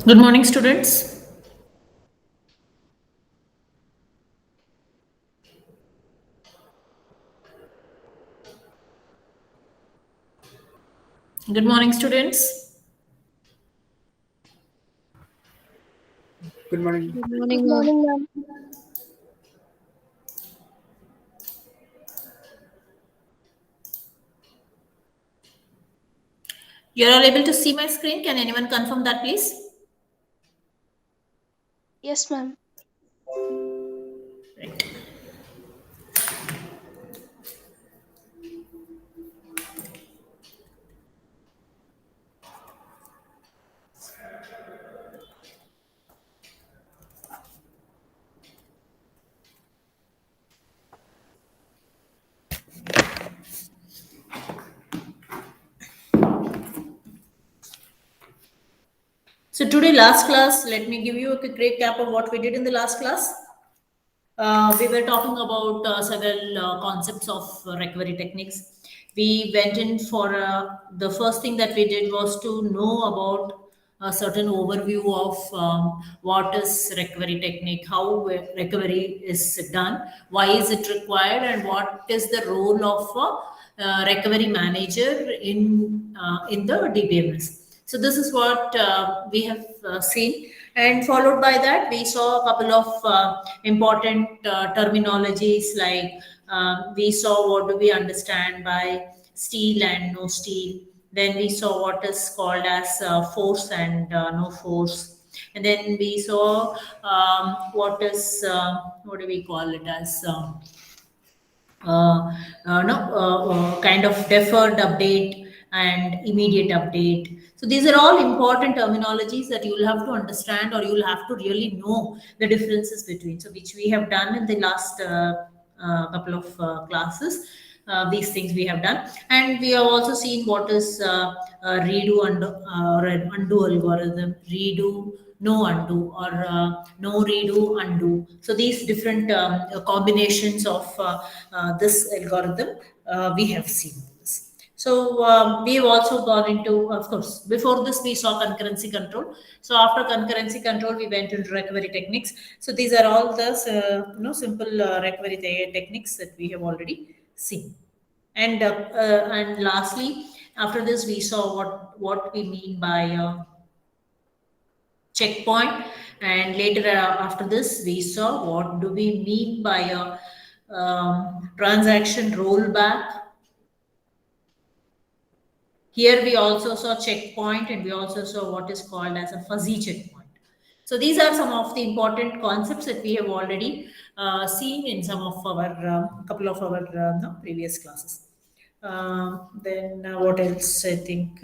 Good morning, students. Good morning, students. Good morning. Good Good morning, ma'am. morning, ma'am. You're all able to see my screen. Can anyone confirm that, please? Yes, ma'am. Right. So today, last class, let me give you a quick recap of what we did in the last class. We were talking about several concepts of recovery techniques. We went in for the first thing that we did was to know about a certain overview of what is recovery technique, how recovery is done, why is it required, and what is the role of a recovery manager in the DBMS. So this is what we have seen, and followed by that, we saw a couple of important terminologies like we saw what do we understand by steel and no steel. Then we saw what is called as force and no force. And then we saw what is what do we call it as no kind of deferred update and immediate update. So these are all important terminologies that you will have to understand, or you will have to really know the differences between, so which we have done in the last couple of classes. These things we have done, and we have also seen what is redo and or an undo algorithm, redo no undo, or no redo undo. So these different combinations of this algorithm we have seen this. So we've also gone into, of course, before this we saw concurrency control. So after concurrency control, we went into recovery techniques. So these are all the simple recovery techniques that we have already seen. And lastly, after this, we saw what we mean by checkpoint, and later after this, we saw what do we mean by a transaction rollback. Here we also saw checkpoint, and we also saw what is called as a fuzzy checkpoint. So these are some of the important concepts that we have already seen in some of our couple of our previous classes. Then what else? I think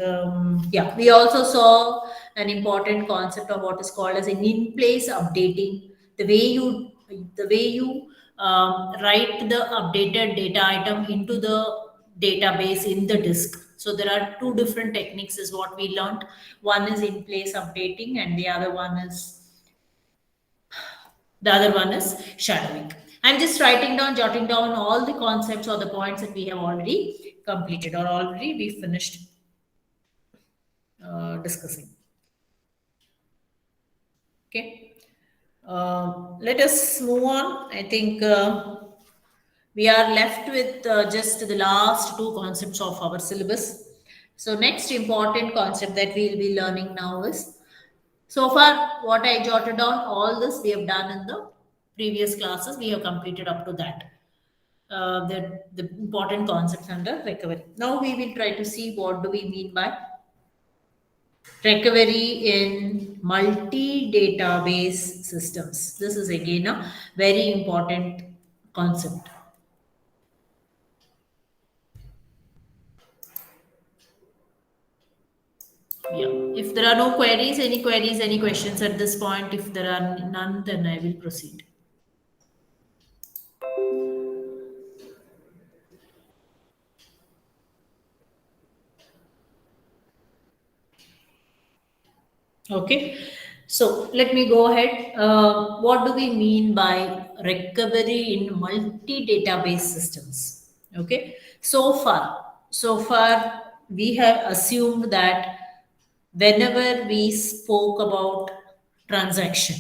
yeah, we also saw an important concept of what is called as an in-place updating. The way you write the updated data item into the database in the disk. So there are two different techniques is what we learned. One is in place updating, and the other one is shadowing. I'm just jotting down all the concepts or the points that we have already completed or already we finished discussing. Okay. Let us move on. I think we are left with just the last two concepts of our syllabus. So next important concept that we will be learning now is, so far what I jotted down, all this we have done in the previous classes. We have completed up to that. The important concepts under recovery. Now we will try to see what do we mean by recovery in multi-database systems. This is again a very important concept. Yeah. If there are no queries, any questions at this point? If there are none, then I will proceed. Okay. So let me go ahead. What do we mean by recovery in multi-database systems? Okay. So far, we have assumed that whenever we spoke about transaction.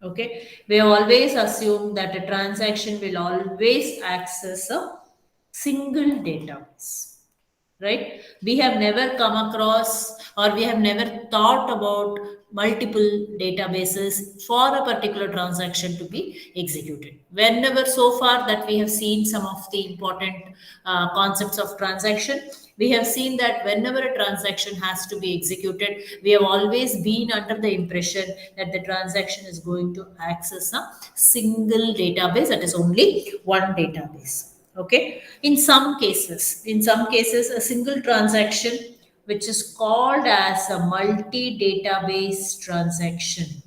Okay, we always assume that a transaction will always access a single database, right? We have never come across, or we have never thought about multiple databases for a particular transaction to be executed. Whenever so far that we have seen some of the important concepts of transaction, we have seen that whenever a transaction has to be executed, we have always been under the impression that the transaction is going to access a single database, that is only one database. Okay, in some cases a single transaction, which is called as a multi-database transaction.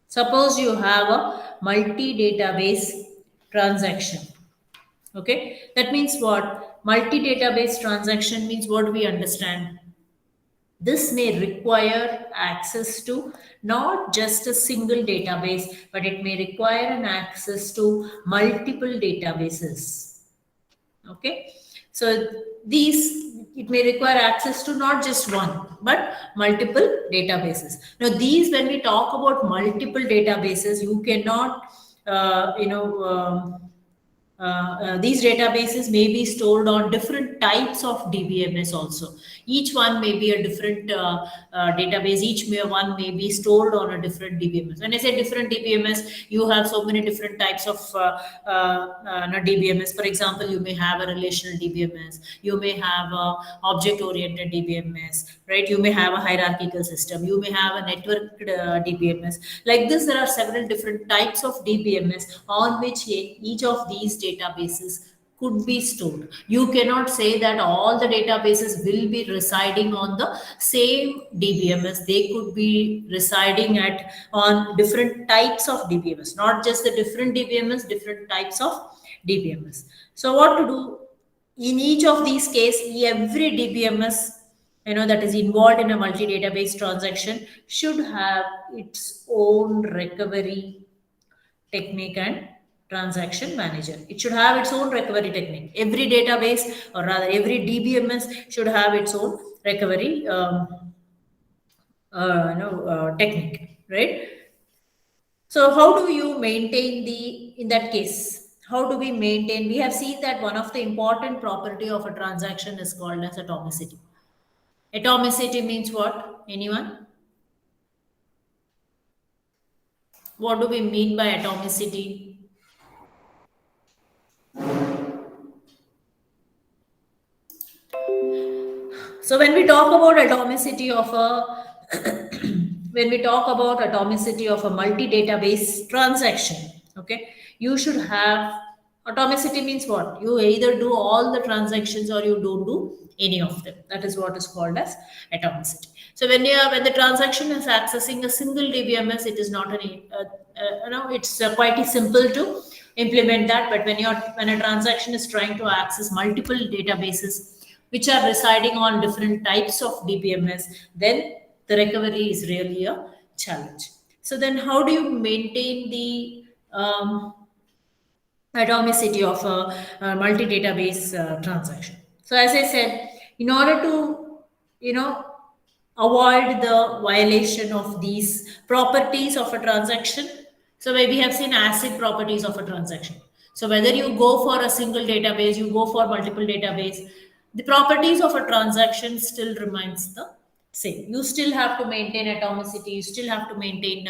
Suppose you have a multi-database transaction. Okay, that means what? Multi-database transaction means, what do we understand? This may require access to not just a single database, but it may require an access to multiple databases. Okay, so these, it may require access to not just one but multiple databases. Now these, when we talk about multiple databases, you cannot these databases may be stored on different types of DBMS also. Each one may be a different database. One may be stored on a different DBMS. When I say different DBMS, you have so many different types of DBMS. For example, you may have a relational DBMS. You may have a object-oriented DBMS, right? You may have a hierarchical system. You may have a networked DBMS. Like this, there are several different types of DBMS on which each of these databases could be stored. You cannot say that all the databases will be residing on the same DBMS. They could be residing at on different types of DBMS, not just the different DBMS, different types of DBMS. So what to do in each of these cases? Every DBMS that is involved in a multi-database transaction should have its own recovery technique and transaction manager. It should have its own recovery technique. Every database, or rather every DBMS, should have its own recovery technique, right? So how do you maintain in that case, how do we maintain? We have seen that one of the important property of a transaction is called as atomicity. Atomicity means what? Anyone? What do we mean by atomicity? So when we talk about atomicity of a when we talk about atomicity of a multi-database transaction, okay, you should have atomicity means what? You either do all the transactions or you don't do any of them. That is what is called as atomicity. So when the transaction is accessing a single DBMS, it is not any it's quite simple to implement that. But when a transaction is trying to access multiple databases which are residing on different types of DBMS, then the recovery is really a challenge. So then, how do you maintain the atomicity of a multi-database transaction? So, as I said, in order to avoid the violation of these properties of a transaction, so we have seen acid properties of a transaction. So whether you go for a single database, you go for multiple database, the properties of a transaction still remains the same. You still have to maintain atomicity. You still have to maintain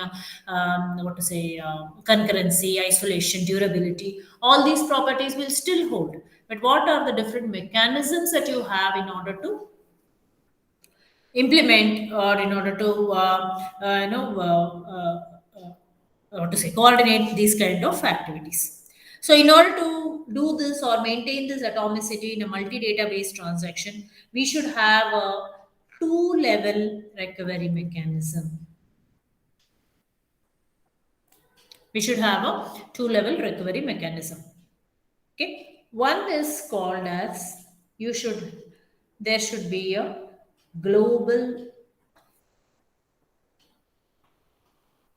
concurrency, isolation, durability. All these properties will still hold. But what are the different mechanisms that you have in order to implement, or in order to what to say, coordinate these kind of activities? So in order to do this or maintain this atomicity in a multi-database transaction, we should have a two-level recovery mechanism. We should have a two-level recovery mechanism. Okay, one is called as, there should be a global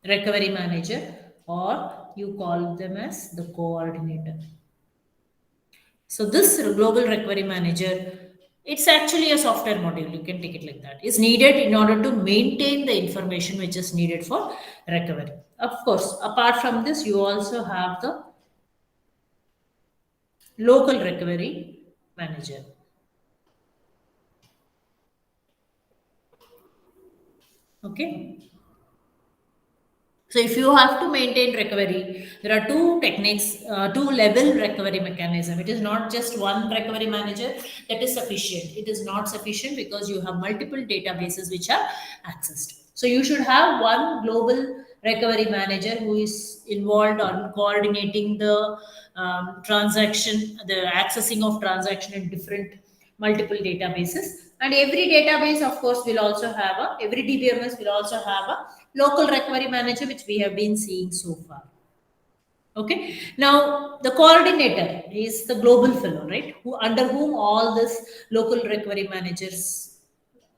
recovery manager, or you call them as the coordinator. So this global recovery manager It's actually a software module. You can take it like that. It's needed in order to maintain the information which is needed for recovery. Of course, apart from this, you also have the local recovery manager. Okay. So if you have to maintain recovery, there are two techniques, two level recovery mechanism. It is not just one recovery manager that is sufficient. It is not sufficient because you have multiple databases which are accessed. So you should have one global recovery manager who is involved on coordinating the transaction, the accessing of transaction in different multiple databases. And every database, of course, will also have every DBMS will also have a local recovery manager, which we have been seeing so far. Okay. Now, the coordinator is the global fellow, right? Who under whom all this local recovery managers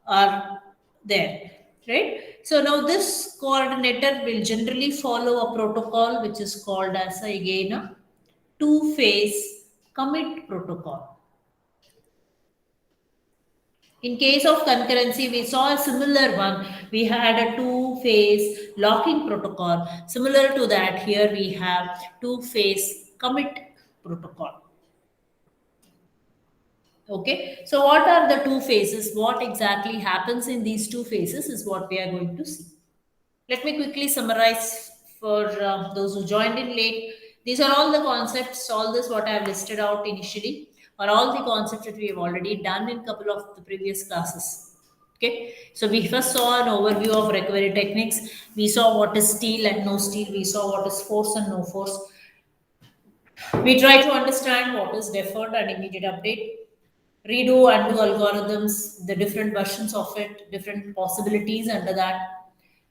are there, right? So now this coordinator will generally follow a protocol which is called as again a two-phase commit protocol. In case of concurrency, we saw a similar one. We had a two-phase locking protocol. Similar to that, here we have two-phase commit protocol. Okay, so what are the two phases? What exactly happens in these two phases is what we are going to see. Let me quickly summarize for those who joined in late. These are all the concepts, all this what I have listed out initially are all the concepts that we have already done in couple of the previous classes. Okay, so we first saw an overview of recovery techniques. We saw what is steel and no steel. We saw what is force and no force. We try to understand what is deferred and immediate update, redo, undo algorithms, the different versions of it, different possibilities under that.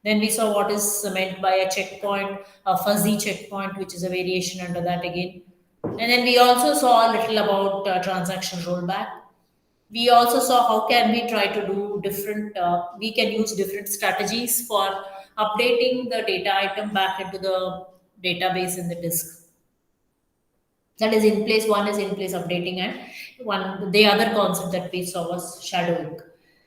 Then we saw what is meant by a checkpoint, a fuzzy checkpoint, which is a variation under that again. And then we also saw a little about transaction rollback. We also saw how can we try to do different, we can use different strategies for updating the data item back into the database in the disk. That is in place, one is in place updating, and one the other concept that we saw was shadowing.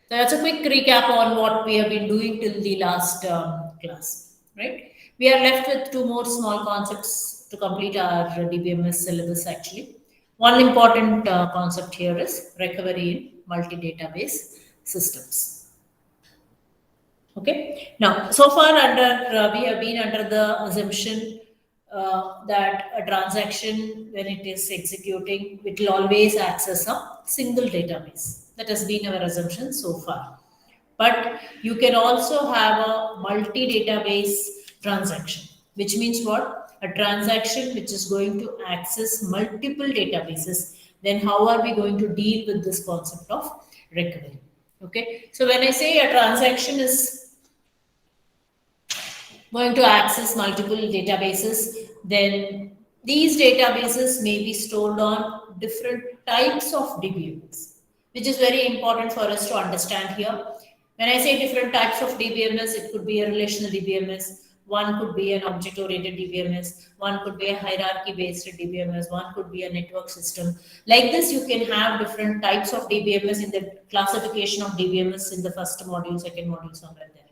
So that's a quick recap on what we have been doing till the last class, right? We are left with two more small concepts to complete our DBMS syllabus actually. One important concept here is recovery in multi-database systems. Okay. Now, so far we have been under the assumption that a transaction, when it is executing, it will always access a single database. That has been our assumption so far. But you can also have a multi-database transaction, which means what? A transaction which is going to access multiple databases. Then how are we going to deal with this concept of recovery? Okay. So when I say a transaction is going to access multiple databases, then these databases may be stored on different types of DBMS, which is very important for us to understand here. When I say different types of DBMS, it could be a relational DBMS, one could be an object-oriented DBMS, one could be a hierarchy-based DBMS, one could be a network system. Like this, you can have different types of DBMS in the classification of DBMS in the first module, second module, somewhere there.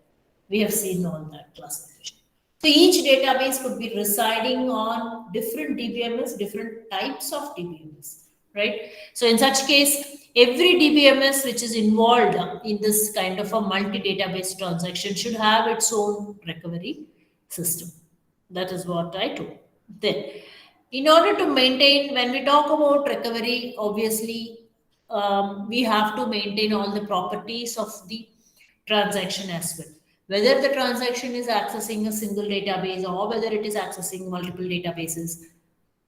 We have seen all that classification. So each database could be residing on different DBMS, different types of DBMS, right? So in such case, every DBMS which is involved in this kind of a multi-database transaction should have its own recovery system. That is what I told. Then, in order to maintain, when we talk about recovery, obviously, we have to maintain all the properties of the transaction as well. Whether the transaction is accessing a single database or whether it is accessing multiple databases,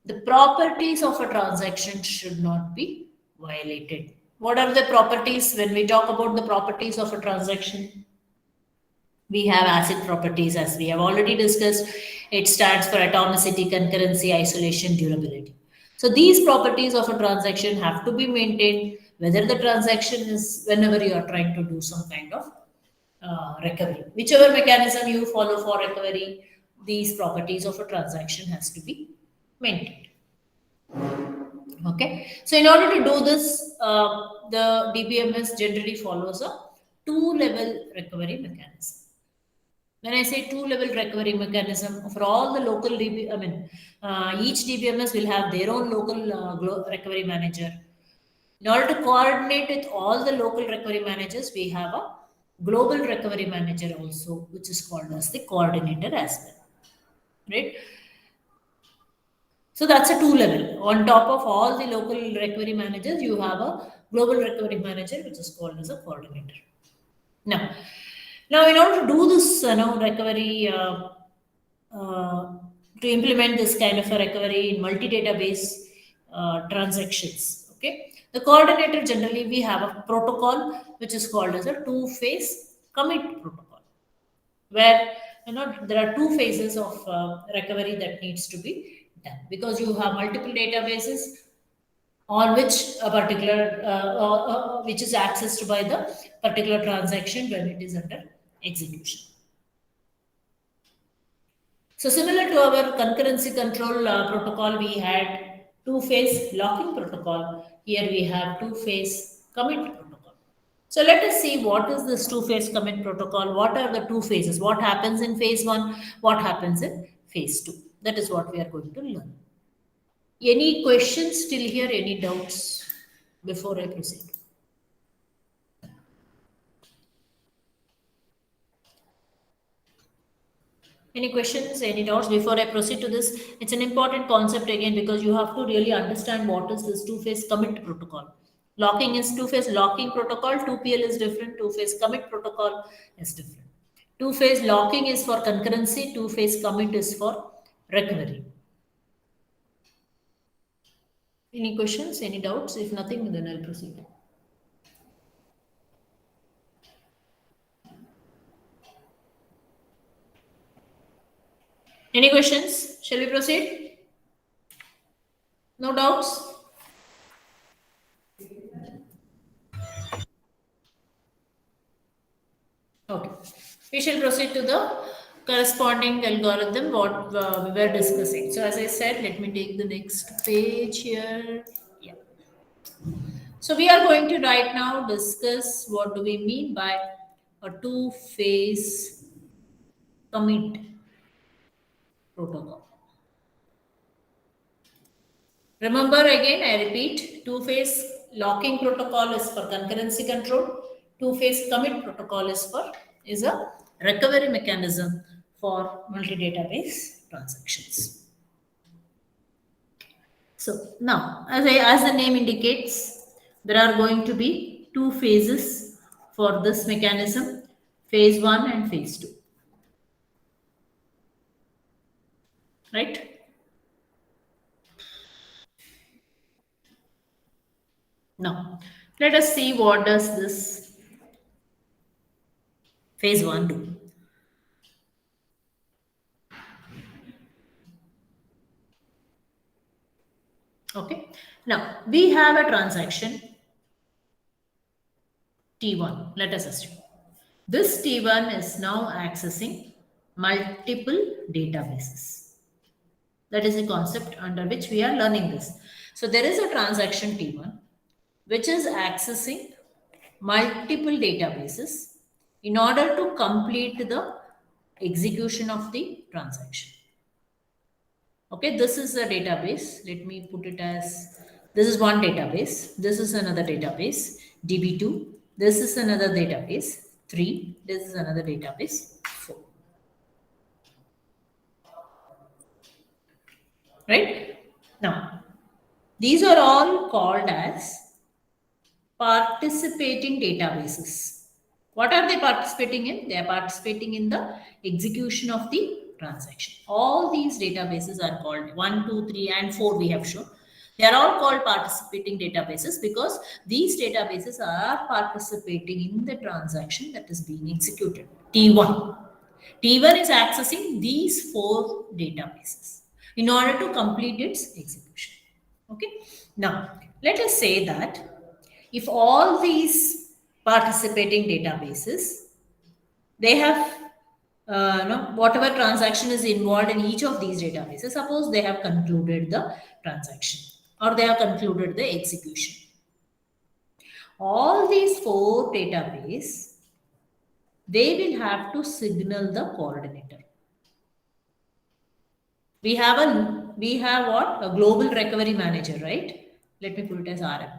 the properties of a transaction should not be violated. What are the properties? When we talk about the properties of a transaction, we have ACID properties, as we have already discussed. It stands for atomicity, concurrency, isolation, durability. So these properties of a transaction have to be maintained, whether the transaction is whenever you are trying to do some kind of recovery. Whichever mechanism you follow for recovery, these properties of a transaction has to be maintained. Okay. So in order to do this, the DBMS generally follows a two-level recovery mechanism. When I say two-level recovery mechanism, for all the local each DBMS will have their own local recovery manager. In order to coordinate with all the local recovery managers, we have a global recovery manager also, which is called as the coordinator as well, right? So that's a two level. On top of all the local recovery managers, you have a global recovery manager, which is called as a coordinator. Now, in order to do this, recovery, to implement this kind of a recovery in multi-database transactions, okay, the coordinator generally we have a protocol which is called as a two-phase commit protocol, where there are two phases of recovery that needs to be done because you have multiple databases on which a particular which is accessed by the particular transaction when it is under execution. So similar to our concurrency control protocol, we had two-phase locking protocol. Here we have two-phase commit protocol. So let us see what is this two-phase commit protocol. What are the two phases? What happens in phase one? What happens in phase two? That is what we are going to learn. Any questions till here? Any doubts before I proceed? Any questions, any doubts before I proceed to this? It's an important concept again because you have to really understand what is this two-phase commit protocol. Locking is two-phase locking protocol, 2PL is different, two-phase commit protocol is different. Two-phase locking is for concurrency, two-phase commit is for recovery. Any questions, any doubts? If nothing, then I'll proceed. Any questions? Shall we proceed? No doubts? Okay. We shall proceed to the corresponding algorithm what we were discussing. So as I said, let me take the next page here. Yeah. So we are going to right now discuss what do we mean by a two-phase commit protocol. Remember again, I repeat, two-phase locking protocol is for concurrency control. Two-phase commit protocol is a recovery mechanism for multi-database transactions. So now, as the name indicates, there are going to be two phases for this mechanism, phase one and phase two. Right? Now, let us see what does this phase one do. Okay. Now, we have a transaction T1. Let us assume. This T1 is now accessing multiple databases. That is the concept under which we are learning this. So, there is a transaction T1 which is accessing multiple databases in order to complete the execution of the transaction. Okay, this is a database. Let me put it as this is one database. This is another database, DB2. This is another database, 3. This is another database, 4. Right? Now, these are all called as participating databases. What are they participating in? They are participating in the execution of the transaction. All these databases are called 1, 2, 3, and 4 we have shown. They are all called participating databases because these databases are participating in the transaction that is being executed. T1. T1 is accessing these 4 databases in order to complete its execution. Okay. Now, let us say that if all these participating databases, they have whatever transaction is involved in each of these databases, suppose they have concluded the transaction or they have concluded the execution. All these 4 database, they will have to signal the coordinator. We have what? A global recovery manager, right? Let me put it as RM.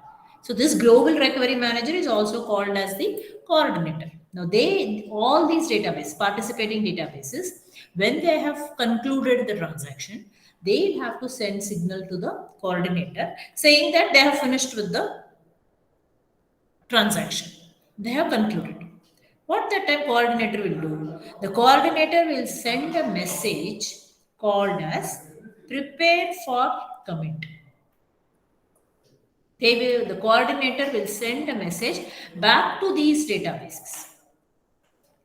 So this global recovery manager is also called as the coordinator. Now all these database, participating databases, when they have concluded the transaction, they have to send signal to the coordinator saying that they have finished with the transaction. They have concluded. What the time coordinator will do? The coordinator will send a message called as prepare for commit. The coordinator will send a message back to these databases.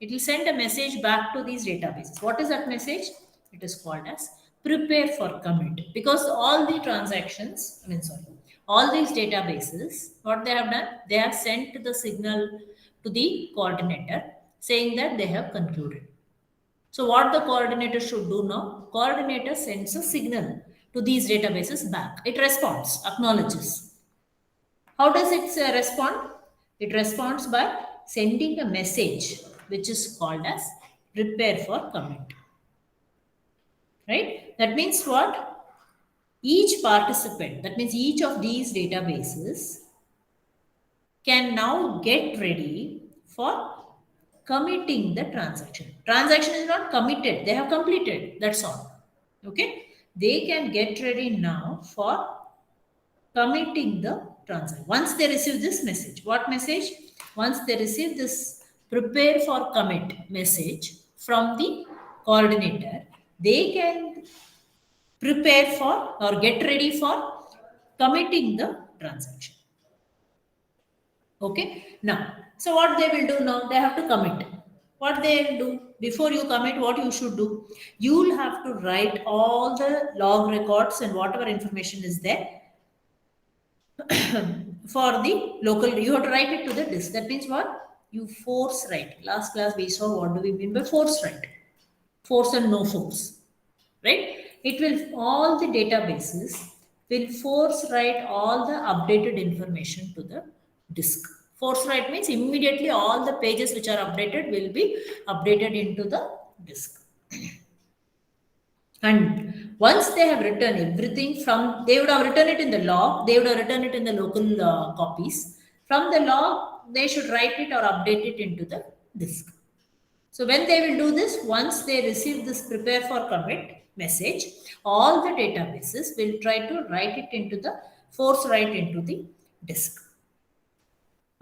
It will send a message back to these databases. What is that message? It is called as prepare for commit, because all the transactions, all these databases, what they have done, they have sent the signal to the coordinator saying that they have concluded. So what the coordinator should do now? Coordinator sends a signal to these databases back. It responds, acknowledges. How does it respond? It responds by sending a message which is called as prepare for commit. Right? That means what? Each participant, that means each of these databases can now get ready for committing the transaction. Transaction is not committed, they have completed. That's all. Okay? They can get ready now for committing the transaction. Once they receive this message, what message? Once they receive this prepare for commit message from the coordinator, they can prepare for or get ready for committing the transaction. Okay. Now, so what they will do now? They have to commit. What they will do before you commit, what you should do? You will have to write all the log records and whatever information is there for the local. You have to write it to the disk. That means what? You force write. Last class we saw what do we mean by force write? Force and no force, right? It will all the databases will force write all the updated information to the disk. Force write means immediately all the pages which are updated will be updated into the disk. And once they have written everything from, they would have written it in the log, they would have written it in the local copies. From the log, they should write it or update it into the disk. So when they will do this, once they receive this prepare for commit message, all the databases will try to write it into the force write into the disk.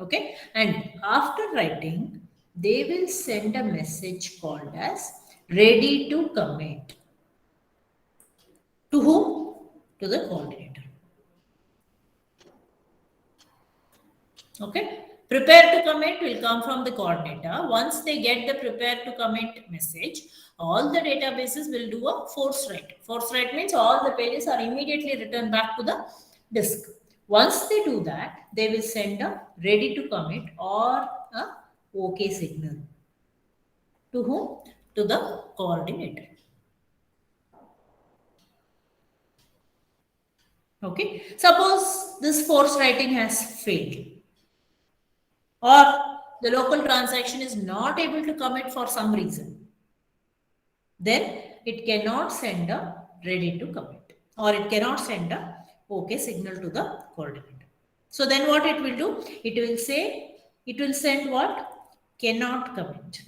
Okay. And after writing, they will send a message called as ready to commit. To whom? To the coordinator. Okay. Prepare to commit will come from the coordinator. Once they get the prepare to commit message, all the databases will do a force write. Force write means all the pages are immediately returned back to the disk. Once they do that, they will send a ready to commit or a OK signal. To whom? To the coordinator. Okay. Suppose this force writing has failed, or the local transaction is not able to commit for some reason, then it cannot send a ready to commit, or it cannot send a OK signal to the coordinator. So then what it will do? It will say, it will send what? Cannot commit.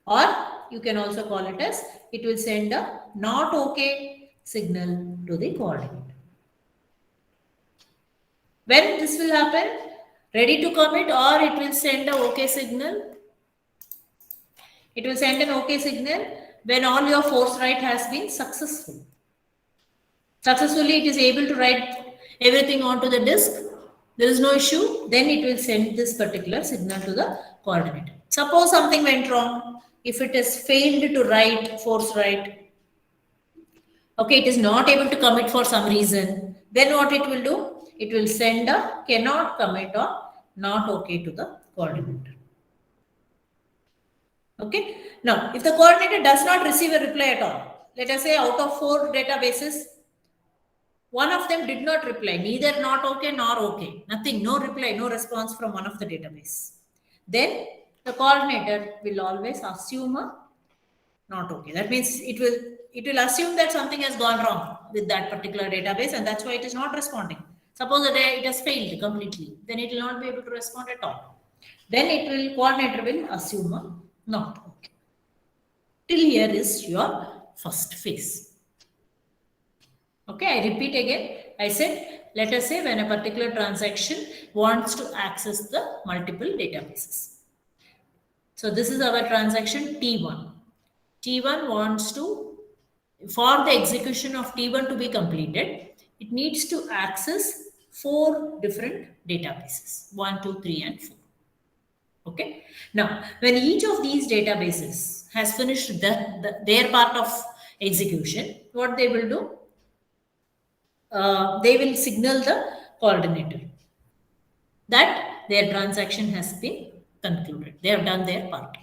Or you can also call it as, it will send a not OK signal to the coordinator. When this will happen? Ready to commit, or it will send a OK signal. It will send an OK signal when all your force write has been successful. Successfully, it is able to write everything onto the disk. There is no issue. Then it will send this particular signal to the coordinator. Suppose something went wrong. If it has failed to write, force write, okay, it is not able to commit for some reason. Then what it will do? It will send a cannot commit or not OK to the coordinator. Okay. Now, if the coordinator does not receive a reply at all, let us say out of 4 databases, One of them did not reply, neither not okay nor okay. Nothing, no reply, no response from one of the database. Then the coordinator will always assume a not okay. That means it will assume that something has gone wrong with that particular database, and that's why it is not responding. Suppose that it has failed completely, then it will not be able to respond at all. Then coordinator will assume a not okay. Till here is your first phase. Okay, I repeat again. I said, let us say when a particular transaction wants to access the multiple databases. So this is our transaction T1. T1 wants to, for the execution of T1 to be completed, it needs to access 4 different databases, 1, 2, 3, and 4. Okay. Now, when each of these databases has finished their part of execution, what they will do? They will signal the coordinator that their transaction has been concluded. They have done their part.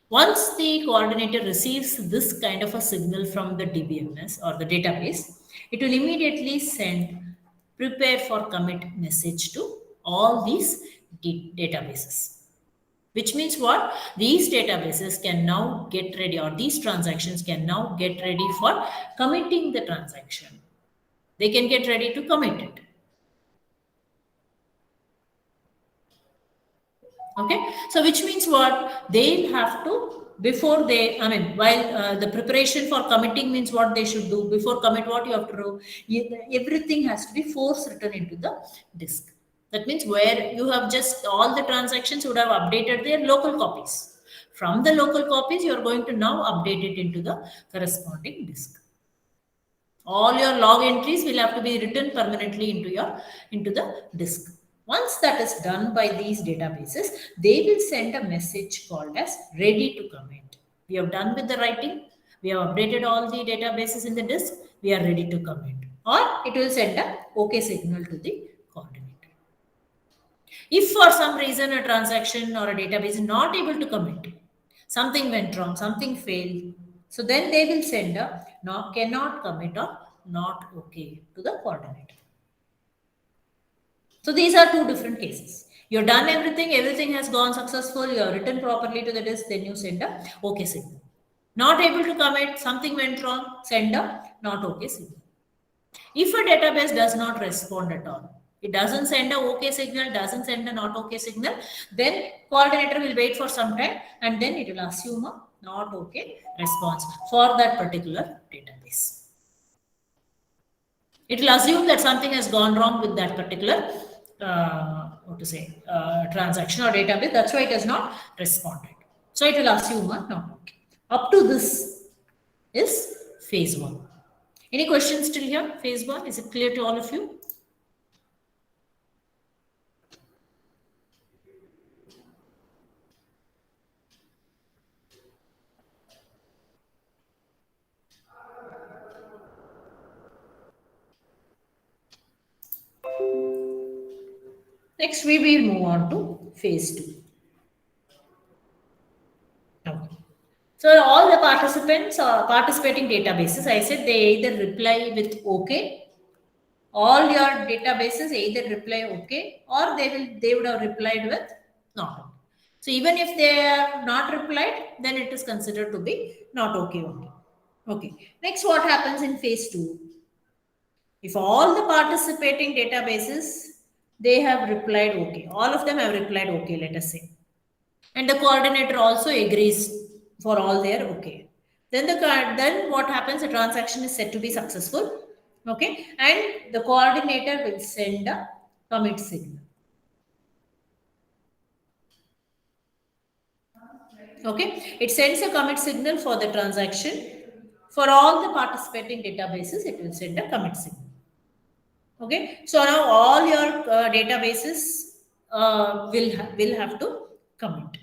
Once the coordinator receives this kind of a signal from the DBMS or the database, it will immediately send prepare for commit message to all these databases. Which means what? These databases can now get ready, or these transactions can now get ready for committing the transaction. They can get ready to commit it. Okay, so which means what? They'll have to, before they, I mean, while the preparation for committing means what they should do before commit, what you have to do, everything has to be force written into the disk. That means where you have just all the transactions would have updated their local copies. From the local copies, you are going to now update it into the corresponding disk. All your log entries will have to be written permanently into the disk. Once that is done by these databases, they will send a message called as ready to commit. We have done with the writing, we have updated all the databases in the disk, we are ready to commit. Or it will send a okay signal to the coordinator. If for some reason a transaction or a database is not able to commit, something went wrong, something failed, so then they will send a cannot commit or not okay to the coordinator. So these are two different cases. You've done everything, everything has gone successful, you have written properly to the disk, then you send a okay signal. Not able to commit, something went wrong, send a not okay signal. If a database does not respond at all, it doesn't send a okay signal, doesn't send a not okay signal, then coordinator will wait for some time and then it will assume a not okay response for that particular database. It will assume that something has gone wrong with that particular transaction or database. That's why it has not responded. So it will assume a not okay. Up to this is phase 1. Any questions still here? Phase 1, is it clear to all of you? Next, we will move on to phase 2. Okay. So all the participants or participating databases, I said they either reply with okay. All your databases either reply okay or they would have replied with not okay. So even if they are not replied, then it is considered to be not okay only. Okay. Next, what happens in phase 2? If all the participating databases they have replied okay, all of them have replied okay, let us say, and the coordinator also agrees for all their okay, then what happens? The transaction is said to be successful. Okay, and the coordinator will send a commit signal. Okay, it sends a commit signal for the transaction. For all the participating databases, it will send a commit signal. Okay, so now all your databases will have to commit.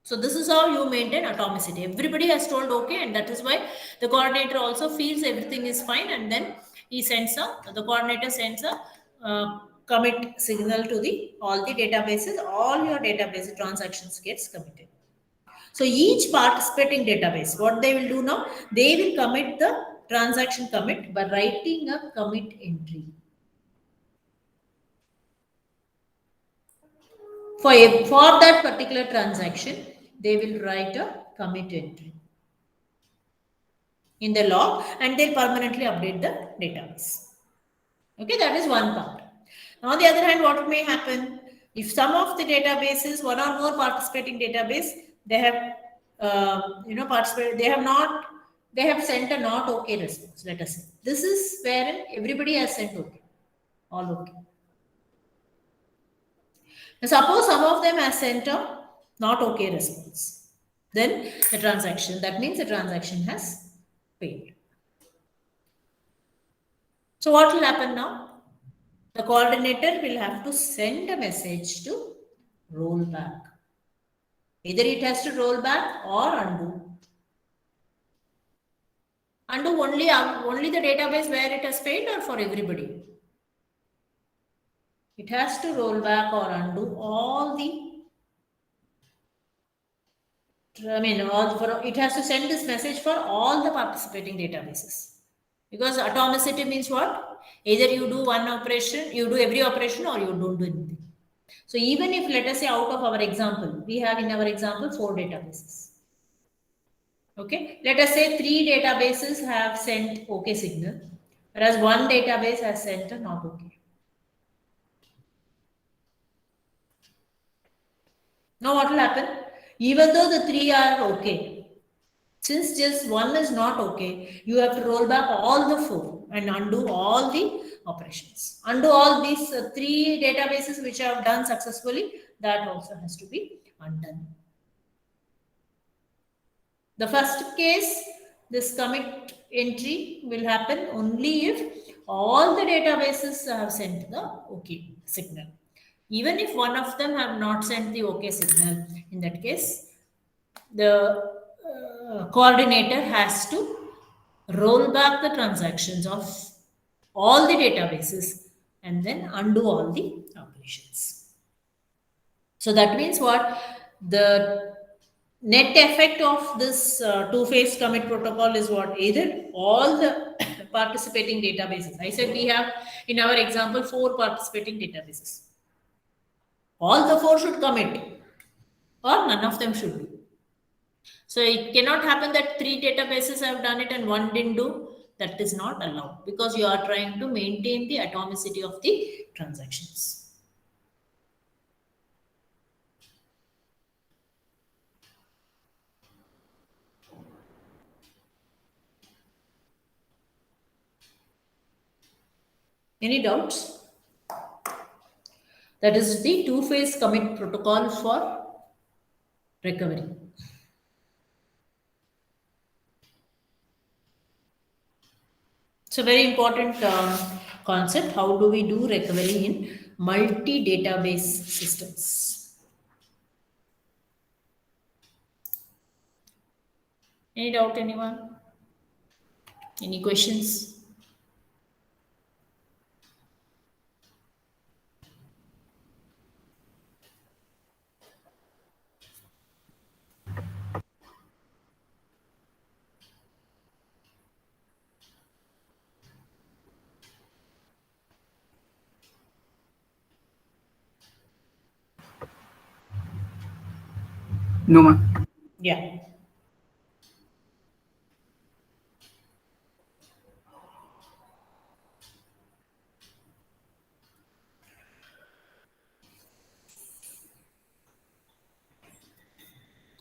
So this is how you maintain atomicity. Everybody has told okay, and that is why the coordinator also feels everything is fine, and then the coordinator sends a commit signal to all the databases. All your database transactions gets committed. So each participating database, what they will do now, they will commit the transaction commit by writing a commit entry. For that particular transaction, they will write a commit entry in the log and they'll permanently update the database. Okay, that is one part. On the other hand, what may happen if some of the databases, one or more participating database, they have, participated, they have sent a not okay response. Let us say this is where everybody has sent okay, all okay. Now, suppose some of them has sent a not okay response, then the transaction, that means the transaction has failed. So what will happen now? The coordinator will have to send a message to roll back. Either it has to roll back or undo. Undo only the database where it has failed or for everybody? It has to roll back or undo all the, it has to send this message for all the participating databases. Because atomicity means what? Either you do one operation, you do every operation or you don't do anything. So even if, let us say, out of our example, we have in our example 4 databases. Okay, let us say 3 databases have sent OK signal, whereas 1 database has sent a not OK. Now what will happen? Even though the 3 are OK, since just 1 is not OK, you have to roll back all the 4 and undo all the operations. Undo all these 3 databases which have done successfully, that also has to be undone. The first case, this commit entry will happen only if all the databases have sent the OK signal. Even if one of them have not sent the OK signal, in that case, the coordinator has to roll back the transactions of all the databases and then undo all the operations. So that means what? The net effect of this two-phase commit protocol is what? Either all the participating databases. I said we have in our example 4 participating databases. All the 4 should commit or none of them should do. So it cannot happen that 3 databases have done it and 1 didn't do. That is not allowed because you are trying to maintain the atomicity of the transactions. Any doubts? That is the two-phase commit protocol for recovery. It's a very important concept. How do we do recovery in multi-database systems? Any doubt, anyone? Any questions? No, ma'am. Yeah.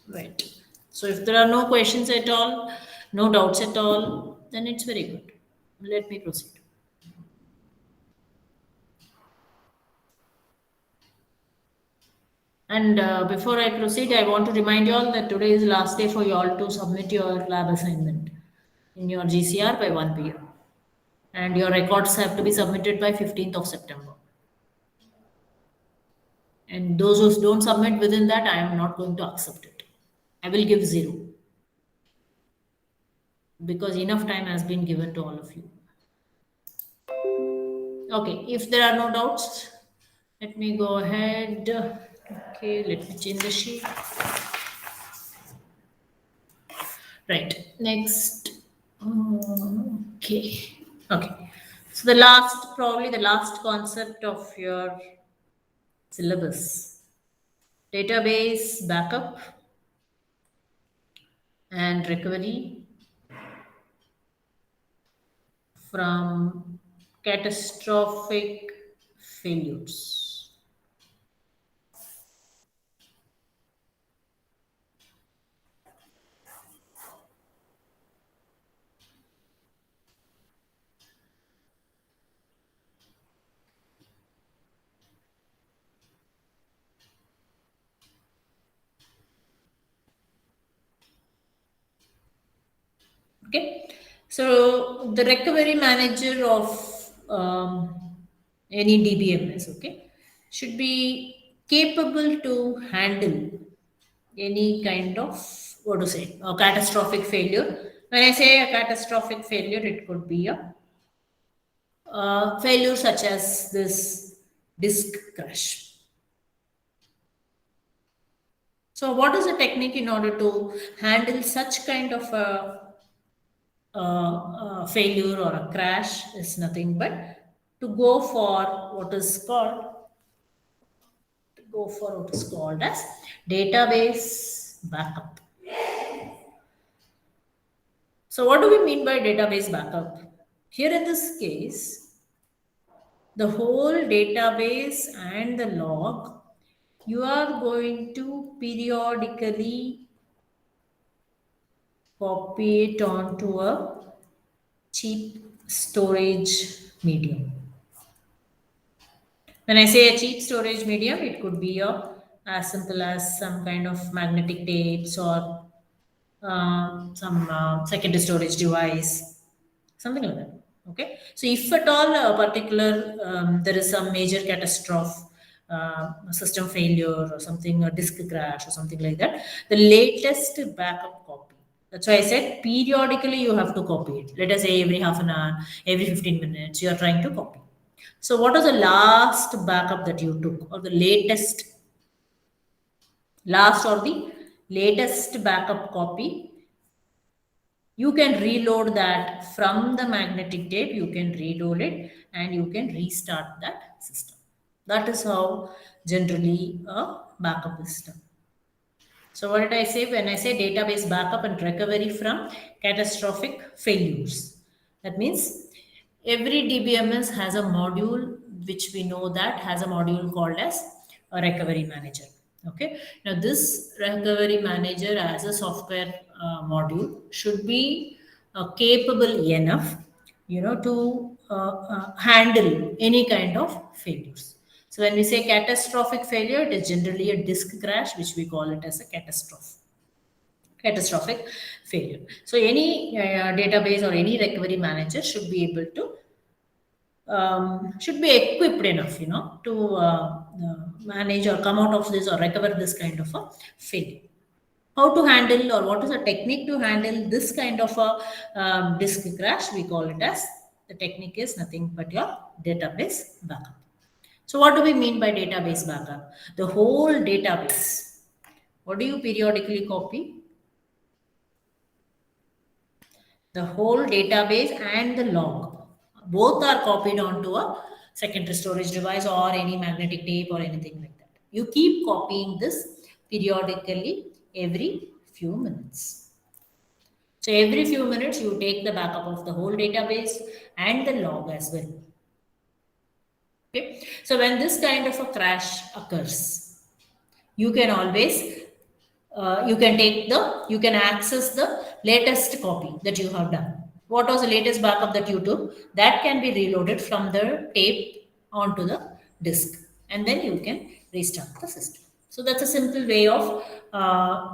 Right. So if there are no questions at all, no doubts at all, then it's very good. Let me proceed. And before I proceed, I want to remind you all that today is the last day for you all to submit your lab assignment in your GCR by 1 p.m. And your records have to be submitted by 15th of September. And those who don't submit within that, I am not going to accept it. I will give 0 because enough time has been given to all of you. Okay, if there are no doubts, let me go ahead. Okay, let me change the sheet. Right, next. Okay. Okay. So the last, probably the last concept of your syllabus, database backup and recovery from catastrophic failures. Okay. So the recovery manager of any DBMS, okay, should be capable to handle any kind of, what to say, a catastrophic failure. When I say a catastrophic failure, it could be a failure such as this disk crash. So what is the technique in order to handle such kind of a failure or a crash? Is nothing but to go for what is called, as database backup. So what do we mean by database backup? Here in this case, the whole database and the log, you are going to periodically copy it onto a cheap storage medium. When I say a cheap storage medium, it could be as simple as some kind of magnetic tapes or some secondary storage device, something like that. Okay, so if at all a particular there is some major catastrophe, system failure or something, a disk crash or something like that, the latest backup copy. That's why I said periodically you have to copy it. Let us say every half an hour, every 15 minutes, you are trying to copy. So, what was the last backup that you took, or the latest backup copy? You can reload that from the magnetic tape, you can reload it and you can restart that system. That is how generally a backup is done. So, what did I say when I say database backup and recovery from catastrophic failures? That means every DBMS has a module which we know that has a module called as a recovery manager. Okay. Now, this recovery manager as a software module should be capable enough, to handle any kind of failures. So when we say catastrophic failure, it is generally a disk crash, which we call it as a catastrophic failure. So any database or any recovery manager should be equipped enough, to manage or come out of this or recover this kind of a failure. How to handle, or what is the technique to handle this kind of a disk crash? We call it as, the technique is nothing but your database backup. So what do we mean by database backup? The whole database. What do you periodically copy? The whole database and the log. Both are copied onto a secondary storage device or any magnetic tape or anything like that. You keep copying this periodically every few minutes. So every few minutes, you take the backup of the whole database and the log as well. Okay. So when this kind of a crash occurs, you can always you can access the latest copy that you have done. What was the latest backup that you took? That can be reloaded from the tape onto the disk, and then you can restart the system. So that's a simple way of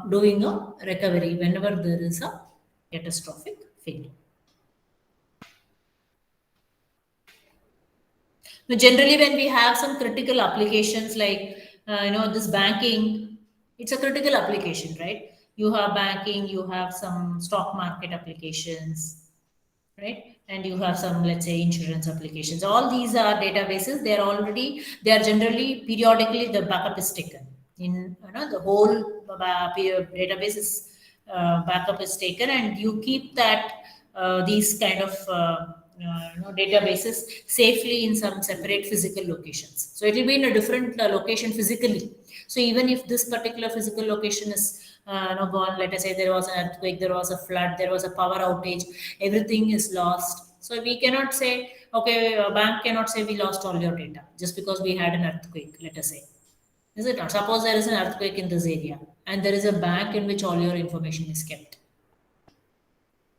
doing a recovery whenever there is a catastrophic failure. Now, generally, when we have some critical applications like this banking, it's a critical application, right? You have banking, you have some stock market applications, right? And you have some, let's say, insurance applications. All these are databases. They are generally periodically the backup is taken in, the whole database is backup is taken, and you keep that these kind of databases safely in some separate physical locations. So it will be in a different location physically. So even if this particular physical location is gone, let us say there was an earthquake, there was a flood, there was a power outage, everything is lost. So we cannot say, okay, a bank cannot say we lost all your data just because we had an earthquake, let us say. Is it not? Suppose there is an earthquake in this area and there is a bank in which all your information is kept.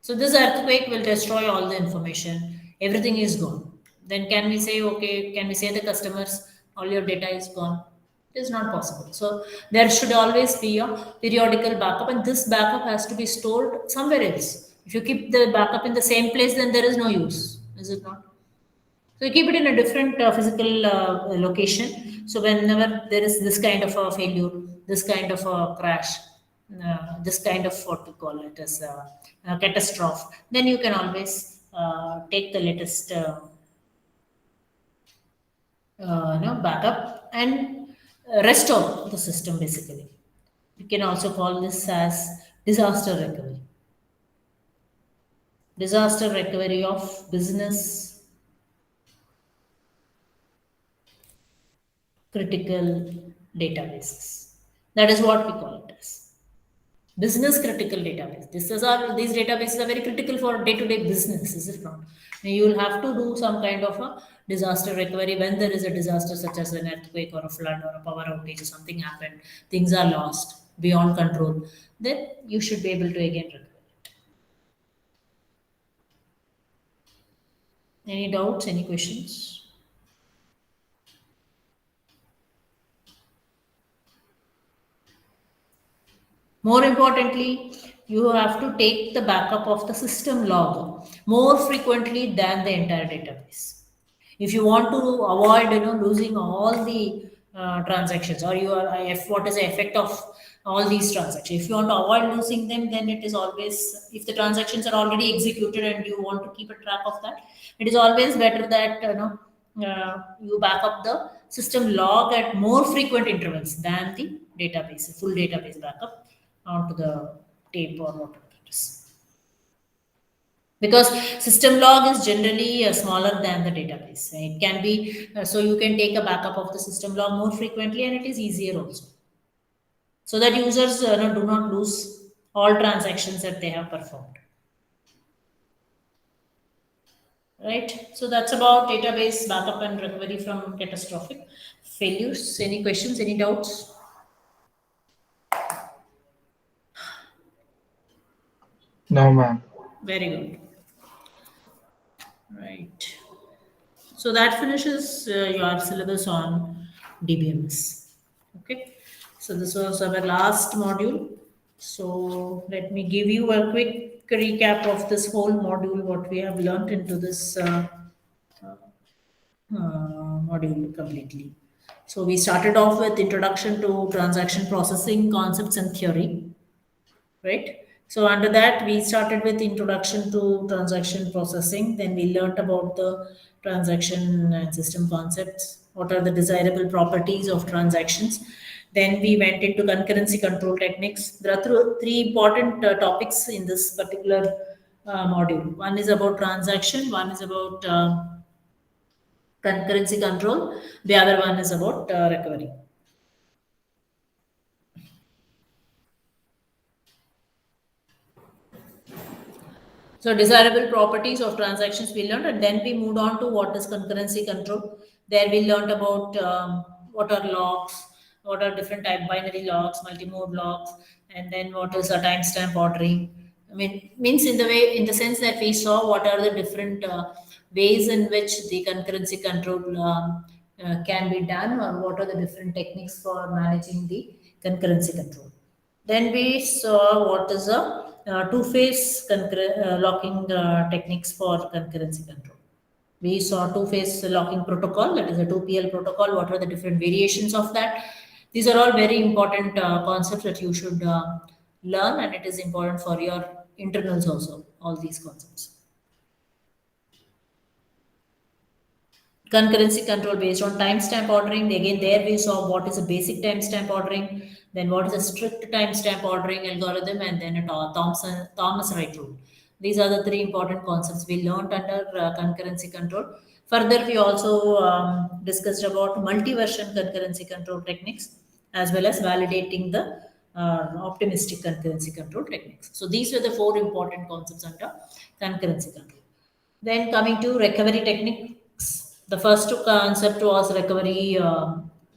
So this earthquake will destroy all the information. Everything is gone. Then can we say, okay, can we say the customers, all your data is gone? It is not possible. So there should always be a periodical backup, and this backup has to be stored somewhere else. If you keep the backup in the same place, then there is no use. Is it not? So you keep it in a different physical location. So whenever there is this kind of a failure, this kind of a crash, this kind of what we call it as a catastrophe, then you can always take the latest backup and restore the system basically. We can also call this as disaster recovery. Disaster recovery of business critical databases. That is what we call it as business critical database. These databases are very critical for day-to-day business, is it not? And you will have to do some kind of a disaster recovery when there is a disaster such as an earthquake or a flood or a power outage or something happened, things are lost beyond control, then you should be able to again recover. Any doubts, any questions? More importantly, you have to take the backup of the system log more frequently than the entire database. If you want to avoid, losing all the transactions, or what is the effect of all these transactions? If you want to avoid losing them, then it is always, if the transactions are already executed and you want to keep a track of that, it is always better that you back up the system log at more frequent intervals than the database, full database backup onto the tape or whatever it is. Because system log is generally smaller than the database. It can be, so you can take a backup of the system log more frequently and it is easier also. So that users do not lose all transactions that they have performed. Right? So that's about database backup and recovery from catastrophic failures. Any questions, any doubts? No, ma'am. Very good. Right. So that finishes your syllabus on DBMS. Okay. So this was our last module. So let me give you a quick recap of this whole module, what we have learned into this module completely. So we started off with introduction to transaction processing concepts and theory, right? So under that, we started with introduction to transaction processing. Then we learned about the transaction and system concepts. What are the desirable properties of transactions? Then we went into concurrency control techniques. There are three important topics in this particular module. One is about transaction. One is about concurrency control. The other one is about recovery. So desirable properties of transactions we learned, and then we moved on to what is concurrency control. There we learned about what are locks, what are different type binary locks, multi-mode locks, and then what is a timestamp ordering. I mean, means in the sense that we saw what are the different ways in which the concurrency control can be done, or what are the different techniques for managing the concurrency control. Then we saw what is a two-phase locking techniques for concurrency control. We saw two-phase locking protocol, that is a 2PL protocol. What are the different variations of that? These are all very important concepts that you should learn, and it is important for your internals also, all these concepts. Concurrency control based on timestamp ordering. Again, there we saw what is a basic timestamp ordering, then what is a strict timestamp ordering algorithm, and then a Thomas Wright rule. These are the three important concepts we learned under concurrency control. Further, we also discussed about multi-version concurrency control techniques as well as validating the optimistic concurrency control techniques. So these were the four important concepts under concurrency control. Then coming to recovery techniques, the first concept was recovery,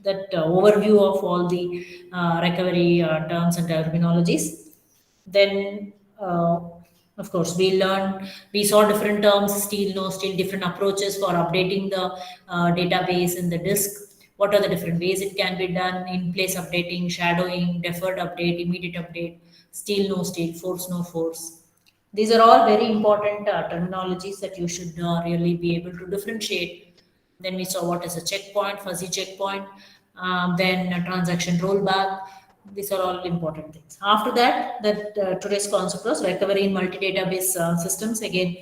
that overview of all the recovery terms and terminologies. Then, of course, we saw different terms, steel, no steel, different approaches for updating the database in the disk. What are the different ways it can be done? In place updating, shadowing, deferred update, immediate update, steel, no steel, force, no force. These are all very important terminologies that you should really be able to differentiate. Then we saw what is a checkpoint, fuzzy checkpoint, then a transaction rollback. These are all important things. After that, today's concept was recovery in multi-database systems. Again,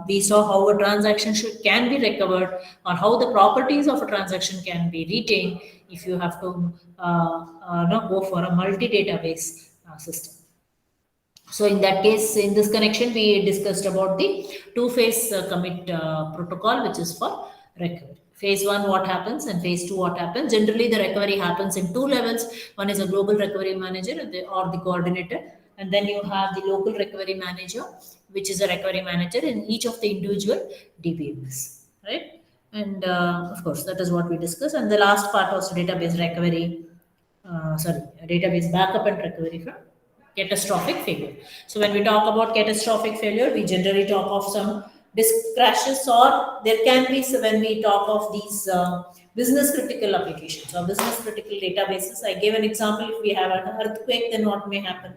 we saw how a transaction can be recovered, or how the properties of a transaction can be retained if you have to go for a multi-database system. So in that case, in this connection, we discussed about the two-phase commit protocol, which is for recovery. Phase one, what happens, and phase two, what happens. Generally, the recovery happens in two levels. One is a global recovery manager or the coordinator, and then you have the local recovery manager, which is a recovery manager in each of the individual DBMS, right? And of course, that is what we discussed. And the last part was database recovery, database backup and recovery from catastrophic failure. So when we talk about catastrophic failure, we generally talk of some disk crashes, or there can be, so when we talk of these business critical applications or business critical databases. I gave an example: if we have an earthquake, then what may happen?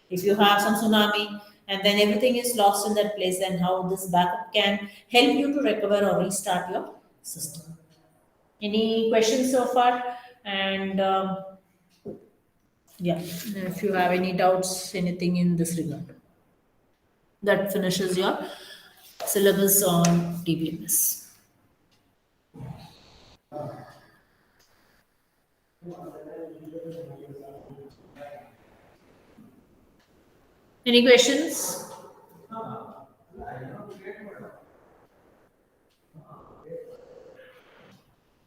If you have some tsunami and then everything is lost in that place, then how this backup can help you to recover or restart your system. Any questions so far? And yeah, if you have any doubts, anything in this regard. That finishes your syllabus on DBMS. Any questions?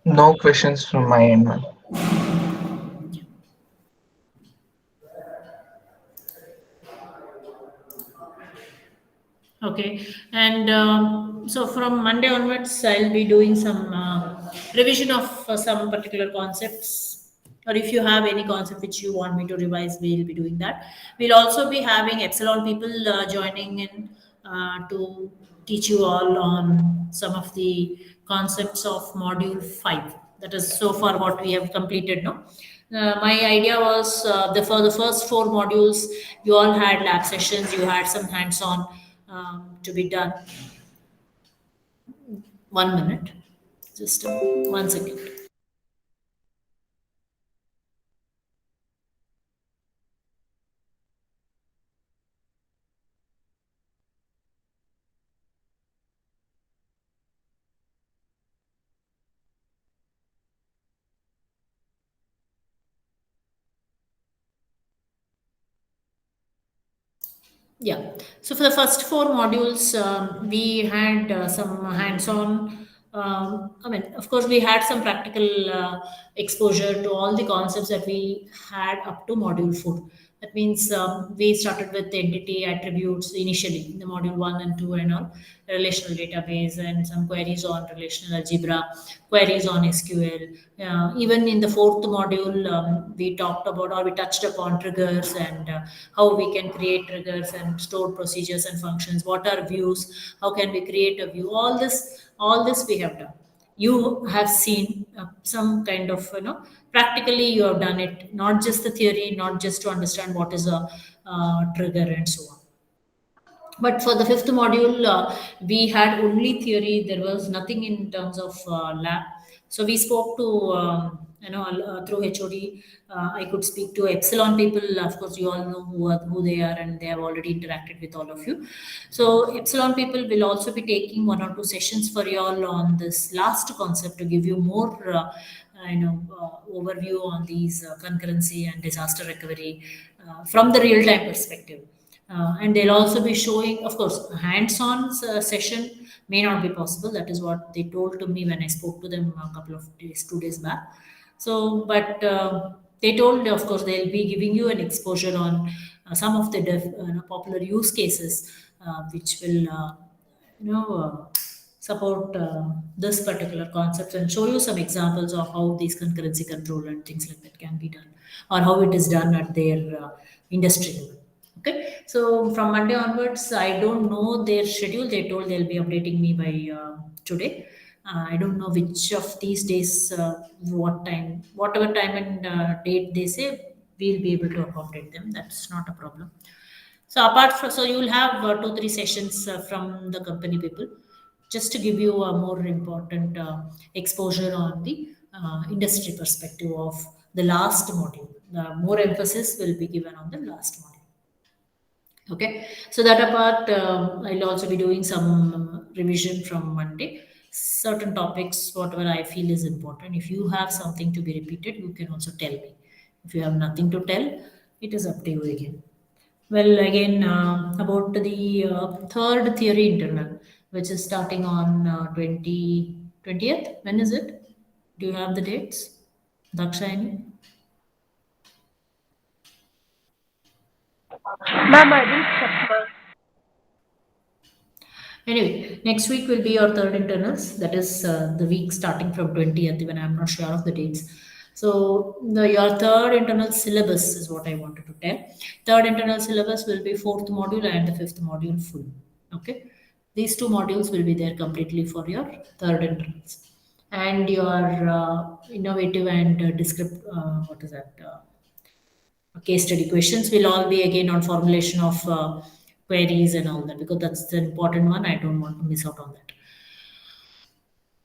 No questions from my end, ma'am. Okay, and so from Monday onwards, I'll be doing some revision of some particular concepts. Or if you have any concept which you want me to revise, we'll be doing that. We'll also be having Epsilon people joining in to teach you all on some of the concepts of Module 5. That is so far what we have completed now. My idea was for the first four modules, you all had lab sessions, you had some hands-on to be done. 1 minute, just 1 second. Yeah. So for the first four modules, we had some hands-on. I mean, of course, we had some practical exposure to all the concepts that we had up to module four. That means we started with the entity attributes initially in the module one and two, and all relational database and some queries on relational algebra, queries on SQL. Even in the fourth module, we talked about, or we touched upon triggers and how we can create triggers and stored procedures and functions. What are views? How can we create a view? All this we have done. You have seen some kind of, practically you have done it, not just the theory, not just to understand what is a trigger and so on. But for the fifth module, we had only theory. There was nothing in terms of lab. So we spoke to, through HOD. I could speak to Epsilon people. Of course, you all know who they are, and they have already interacted with all of you. So Epsilon people will also be taking one or two sessions for you all on this last concept to give you more, overview on these concurrency and disaster recovery from the real time perspective. And they'll also be showing, of course, hands-on session may not be possible. That is what they told to me when I spoke to them a couple of days, 2 days back. So, but they told, of course, they'll be giving you an exposure on some of the popular use cases, which will, support this particular concept and show you some examples of how these concurrency control and things like that can be done, or how it is done at their industry level. Okay, so from Monday onwards, I don't know their schedule. They told they'll be updating me by today. I don't know which of these days, what time, whatever time and date they say, we'll be able to accommodate them. That's not a problem. So apart from, so you will have 2 3 sessions from the company people, just to give you a more important exposure on the industry perspective of the last module. The more emphasis will be given on the last module. Okay, so that apart, I'll also be doing some revision from Monday. Certain topics, whatever I feel is important. If you have something to be repeated, you can also tell me. If you have nothing to tell, it is up to you again. Well, again, about the third theory internal, which is starting on 20th. When is it? Do you have the dates? Dakshayani? Ma'am, I didn't check, ma'am. Anyway, next week will be your third internals. That is the week starting from 20th, even I'm not sure of the dates. So your third internal syllabus is what I wanted to tell. Third internal syllabus will be fourth module and the fifth module full. Okay. These two modules will be there completely for your third internals. And your innovative and what is that? Case study questions will all be again on formulation of queries and all that, because that's the important one. I don't want to miss out on that.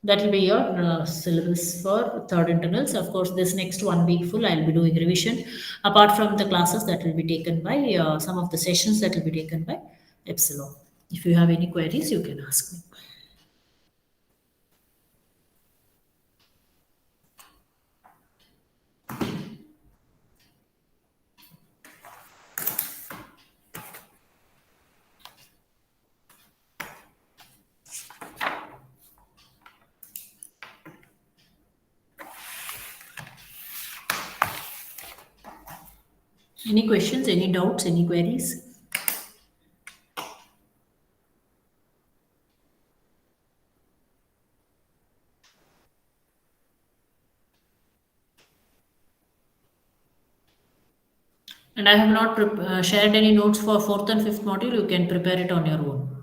That will be your syllabus for third internals. Of course, this next 1 week full, I'll be doing revision. Apart from the classes that will be taken by some of the sessions that will be taken by Epsilon. If you have any queries, you can ask me. Any questions, any doubts, any queries? And I have not shared any notes for fourth and fifth module. You can prepare it on your own.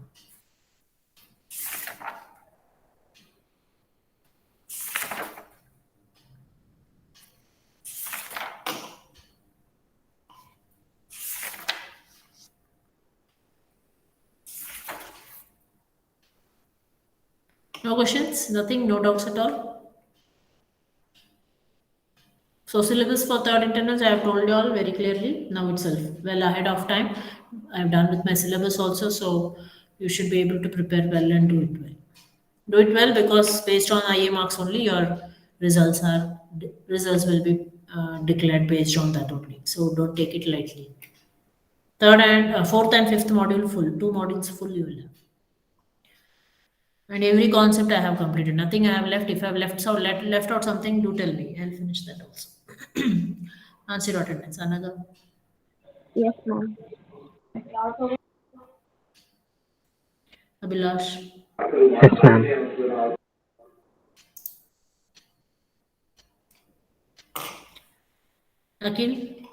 No questions? Nothing? No doubts at all? So syllabus for third internals, I have told you all very clearly now itself, well ahead of time. I've done with my syllabus also, so you should be able to prepare well and do it well. Do it well, because based on IA marks only, your results will be declared based on that only. So don't take it lightly. Third and fourth and fifth module full, 2 modules full you will have. And every concept I have completed. Nothing I have left. If I have left out something, do tell me. I'll finish that also. Answer your attendance. Another. Yes, ma'am. Abhilash. Yes, ma'am. Akhil.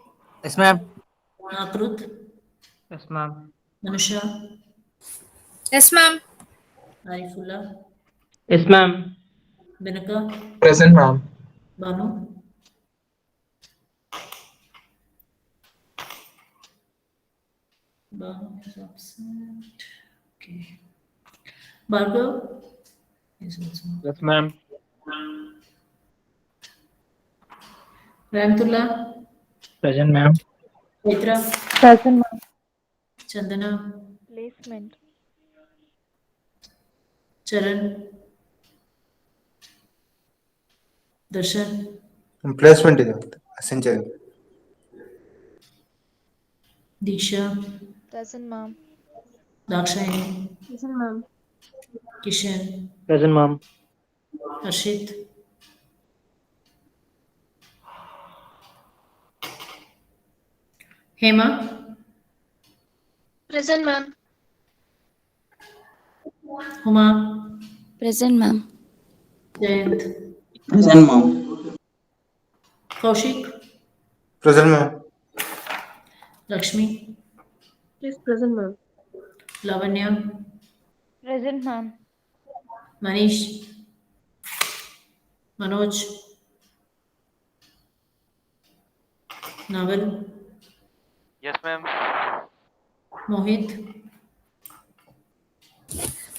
Yes, ma'am. Akrut. Yes, ma'am. Manusha. Yes, ma'am. Arifullah. Yes, ma'am. Binaka. Present, ma'am. Banu. Banu is absent. Okay. Bhargav is also. Yes, ma'am. Ramtullah. Present, ma'am. Chaitra. Present, ma'am. Chandana. Placement. Charan. Darshan. Placement ಇದೆ ಅಸೆಂಚರ್ Disha. Present, ma'am. Dakshayani, Present, ma'am. Kishan, Present, ma'am. Harshit, Hema, Present, ma'am. Huma, Present, ma'am. Jayant, Present, ma'am. Kaushik, Present, ma'am. Lakshmi, Yes, present, ma'am. Lavanya, Present, ma'am. Manish, Manoj, Naval, Yes, ma'am. Mohit,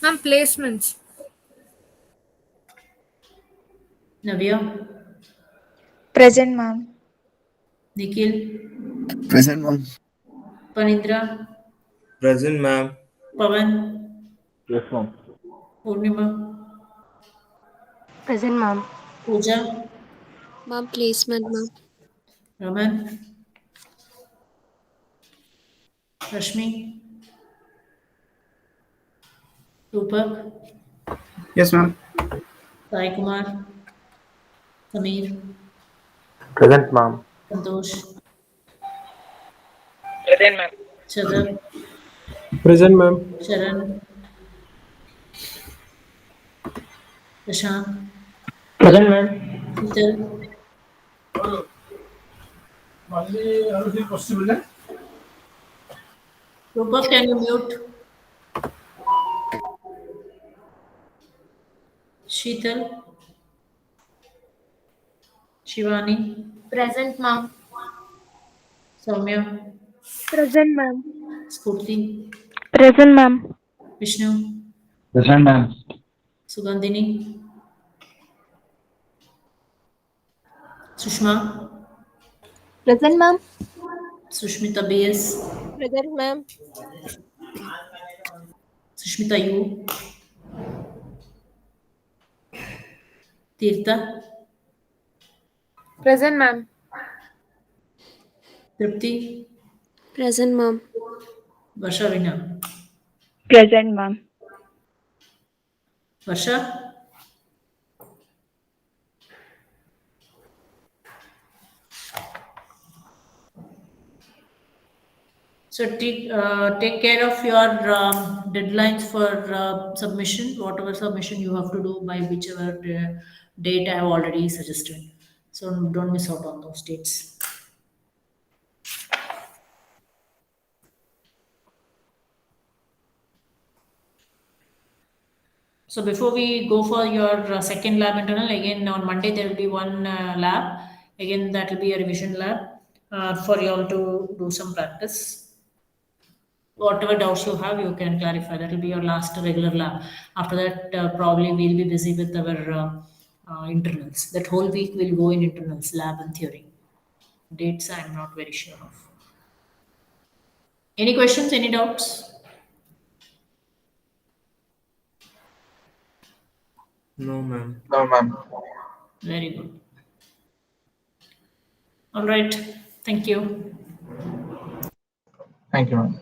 Ma'am, placements. Navya, Present, ma'am. Nikhil, Present, ma'am. Panindra, Present, ma'am. Pavan, Yes, ma'am. Purnima, Present, ma'am. Pooja, Ma'am, placement, ma'am. Raman, Rashmi, Rupak, Yes, ma'am. Sai Kumar, Samir, Present, ma'am. Santosh, Present, ma'am. Chadar, Present, ma'am. Sharan, Prashant, Present, ma'am. Sheetal, Rupak, can you mute? Sheetal, Shivani, Present, ma'am. Soumya, Present, ma'am. Spurti, Present, ma'am. Vishnu, Present, ma'am. Sugandhini, Sushma, Present, ma'am. Sushmita BS, Present, ma'am. Sushmita U, Tirtha, Present, ma'am. Tripti, Present, ma'am. Varsha Vina. Present, ma'am. Varsha, so take care of your deadlines for submission, whatever submission you have to do by whichever date I have already suggested. So don't miss out on those dates. So before we go for your second lab internal, again on Monday there will be one lab. Again, that will be a revision lab for you all to do some practice. Whatever doubts you have, you can clarify. That will be your last regular lab. After that, probably we'll be busy with our internals. That whole week will go in internals, lab and theory. Dates I'm not very sure of. Any questions? Any doubts? No, ma'am. No, ma'am. Very good. All right. Thank you. Thank you, ma'am.